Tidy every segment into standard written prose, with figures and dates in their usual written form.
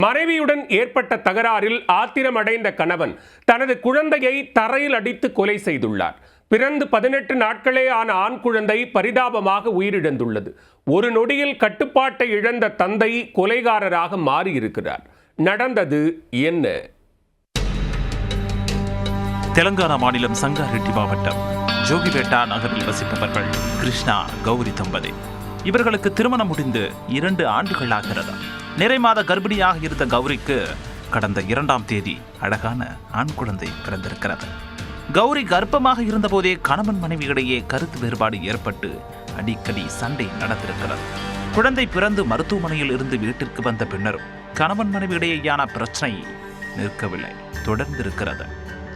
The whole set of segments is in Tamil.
மனைவியுடன் ஏற்பட்ட தகராறில் ஆத்திரமடைந்த கணவன் தனது குழந்தையை தரையில் அடித்து கொலை செய்துள்ளார். பிறந்து 18 நாட்களே ஆன ஆண் குழந்தை பரிதாபமாக உயிரிழந்துள்ளது. ஒரு நொடியில் கட்டுப்பாட்டை இழந்த தந்தை கொலைகாரராக மாறியிருக்கிறார். நடந்தது என்ன? தெலங்கானா மாநிலம் சங்காரெட்டி மாவட்டம் ஜோகிபேட்டா நகரில் வசிப்பவர்கள் கிருஷ்ணா, கௌரி தம்பதி. இவர்களுக்கு திருமணம் முடிந்து 2 ஆண்டுகள் ஆகிறது. நிறை மாத கர்ப்பிணியாக இருந்த கௌரிக்கு கடந்த 2ஆம் தேதி அழகான ஆண் குழந்தை பிறந்திருக்கிறது. கௌரி கர்ப்பமாக இருந்தபோதே கணவன் மனைவியிடையே கருத்து வேறுபாடு ஏற்பட்டு அடிக்கடி சண்டை நடந்திருக்கிறது. குழந்தை பிறந்து மருத்துவமனையில் இருந்து வீட்டிற்கு வந்த பின்னரும் கணவன் மனைவியிடையேயான பிரச்சனை நிற்கவில்லை, தொடர்ந்திருக்கிறது.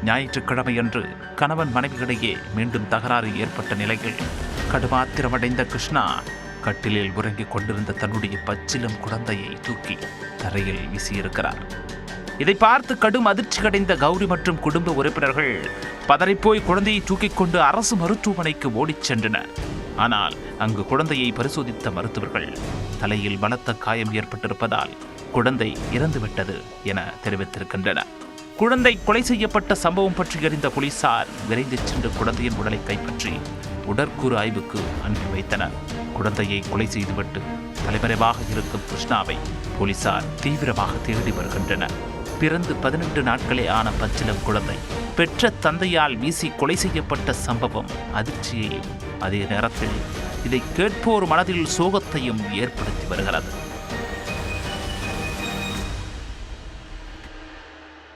ஞாயிற்றுக்கிழமையன்று கணவன் மனைவியிடையே மீண்டும் தகராறு ஏற்பட்ட நிலையில் கடுமாத்திரமடைந்த கிருஷ்ணா கட்டிலில் உறங்கிக் கொண்டிருந்த தன்னுடைய பச்சிலம் குழந்தையை தூக்கி தரையில் வீசியிருக்கிறார். இதை பார்த்து கடும் அதிர்ச்சி அடைந்த கௌரி மற்றும் குடும்ப உறுப்பினர்கள் பதறிப்போய் குழந்தையை தூக்கிக் கொண்டு அரசு மருத்துவமனைக்கு ஓடிச் சென்றனர். ஆனால் அங்கு குழந்தையை பரிசோதித்த மருத்துவர்கள் தலையில் பலத்த காயம் ஏற்பட்டிருப்பதால் குழந்தை இறந்துவிட்டது என தெரிவித்திருக்கின்றனர். குழந்தை கொலை செய்யப்பட்ட சம்பவம் பற்றி அறிந்த போலீசார் விரைந்து சென்று குழந்தையின் உடலை கைப்பற்றி உடற்கூறு ஆய்வுக்கு அனுப்பி வைத்தனர். குழந்தையை கொலை செய்துவிட்டு தலைமறைவாக இருக்கும் கிருஷ்ணாவை போலீசார் தீவிரமாக தேடி வருகின்றனர். பிறந்து 18 நாட்களே ஆன பச்சிலம் குழந்தை பெற்ற தந்தையால் வீசி கொலை செய்யப்பட்ட சம்பவம் அதிர்ச்சியையும் அதே நேரத்தில் இதை கேட்போர் மனதில் சோகத்தையும் ஏற்படுத்தி வருகிறது.